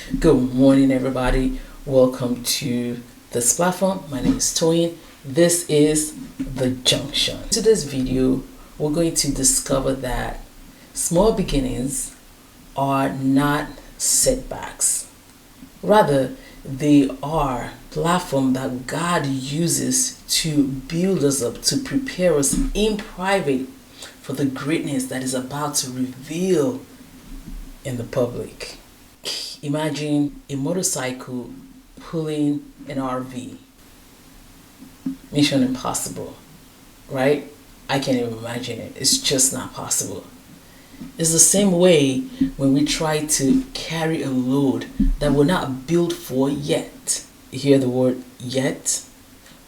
Good morning, everybody. Welcome to this platform. My name is Toyin. This is The Junction. In today's video, we're going to discover that small beginnings are not setbacks. Rather, they are platform that God uses to build us up, to prepare us in private for the greatness that is about to reveal in the public. Imagine a motorcycle pulling an RV. Mission impossible, right? I can't even imagine it. It's just not possible. It's the same way when we try to carry a load that we're not built for yet. You hear the word yet?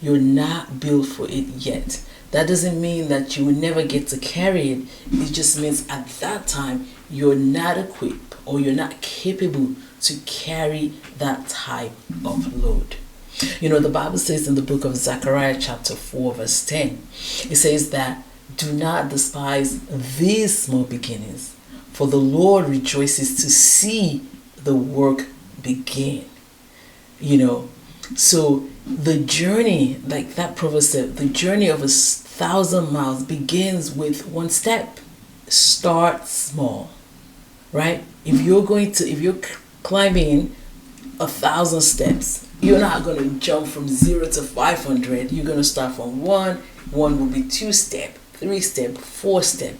You're not built for it yet. That doesn't mean that you will never get to carry it. It just means at that time you're not equipped or you're not capable to carry that type of load. You know, the Bible says in the book of Zechariah chapter 4 verse 10, it says that do not despise these small beginnings, for the Lord rejoices to see the work begin. You know, so the journey, like that proverb said, the journey of 1,000 miles begins with one step. Start small, right? If you're climbing 1,000 steps, you're not going to jump from 0 to 500. You're going to start from 1. 1 will be 2 step, 3 step, 4 step.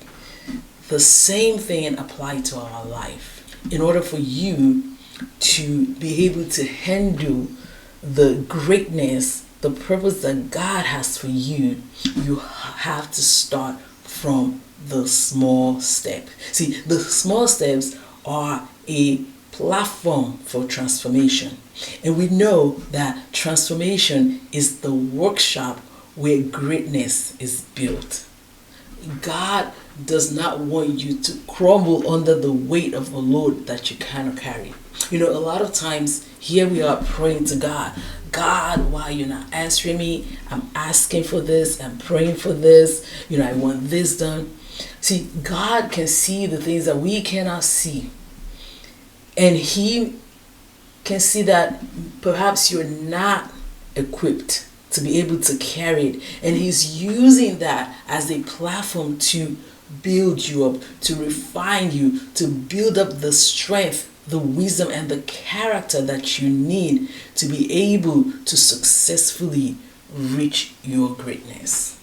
The same thing applies to our life. In order for you to be able to handle the greatness, the purpose that God has for you, you have to start from the small step. See, the small steps are a platform for transformation. And we know that transformation is the workshop where greatness is built. God does not want you to crumble under the weight of a load that you cannot carry. You know, a lot of times here we are praying to God. God, why you're not answering me? I'm asking for this. I'm praying for this. You know, I want this done. See, God can see the things that we cannot see. And He can see that perhaps you're not equipped to be able to carry it. And He's using that as a platform to build you up, to refine you, to build up the strength, the wisdom, and the character that you need to be able to successfully reach your greatness.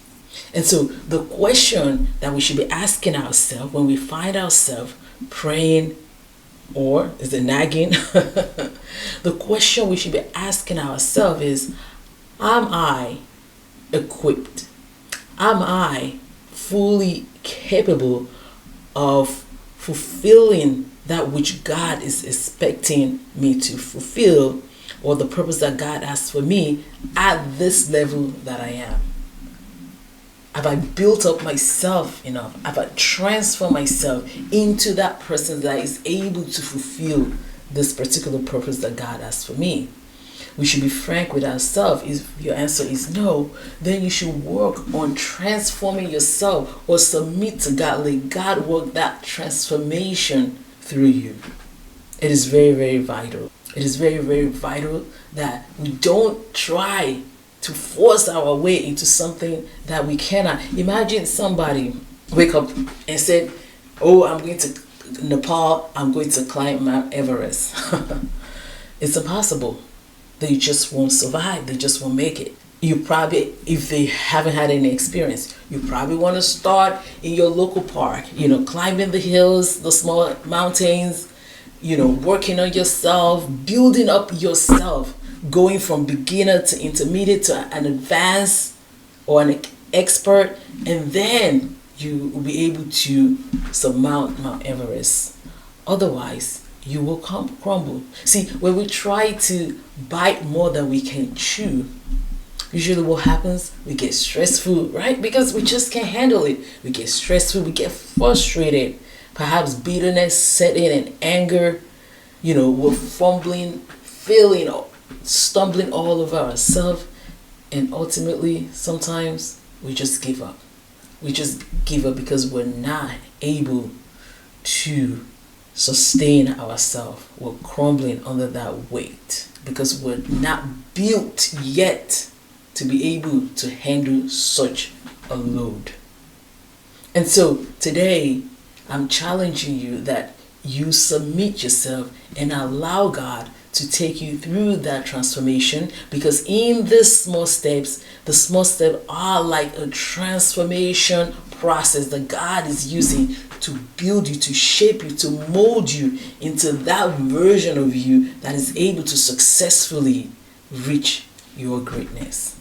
And so the question that we should be asking ourselves when we find ourselves praying, or is it nagging? The question we should be asking ourselves is, am I equipped? Am I fully capable of fulfilling that which God is expecting me to fulfill, or the purpose that God has for me at this level that I am? Have I built up myself enough? Have I transformed myself into that person that is able to fulfill this particular purpose that God has for me? We should be frank with ourselves. If your answer is no, then you should work on transforming yourself or submit to God. Let God work that transformation through you. It is very, very vital. It is very, very vital that we don't try to force our way into something that we cannot. Imagine somebody wake up and said, oh, I'm going to Nepal, I'm going to climb Mount Everest. It's impossible. They just won't survive. They just won't make it. You probably, if they haven't had any experience, you probably want to start in your local park, you know, climbing the hills, the small mountains, you know, working on yourself, building up yourself, going from beginner to intermediate to an advanced or an expert, and then you will be able to surmount Mount Everest. Otherwise, you will crumble. See, when we try to bite more than we can chew, usually what happens, we get stressful, right? Because we just can't handle it. We get stressful, we get frustrated. Perhaps bitterness set in and anger. You know, we're fumbling, failing, stumbling all over ourselves. And ultimately, sometimes we just give up. We just give up because we're not able to sustain ourselves. We're crumbling under that weight because we're not built yet to be able to handle such a load. And so today, I'm challenging you that you submit yourself and allow God to take you through that transformation, because in these small steps, the small steps are like a transformation process that God is using to build you, to shape you, to mold you into that version of you that is able to successfully reach your greatness.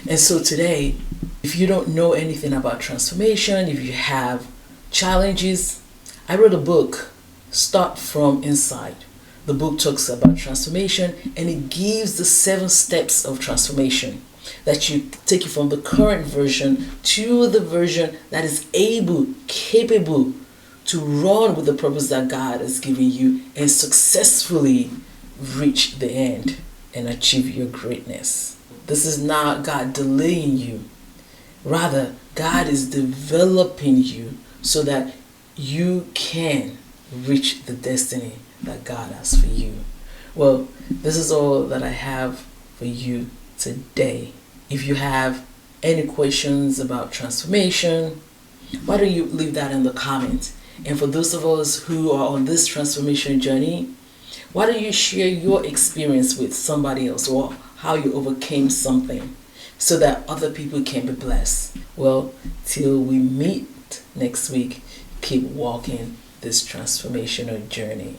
And so today, if you don't know anything about transformation, if you have challenges, I wrote a book, Start From Inside. The book talks about transformation, and it gives the 7 steps of transformation that you take you from the current version to the version that is capable to run with the purpose that God has given you and successfully reach the end and achieve your greatness. This is not God delaying you. Rather, God is developing you so that you can reach the destiny that God has for you. Well, this is all that I have for you today. If you have any questions about transformation, why don't you leave that in the comments? And for those of us who are on this transformation journey, why don't you share your experience with somebody else, or how you overcame something, so that other people can be blessed? Well, till we meet next week, keep walking this transformational journey.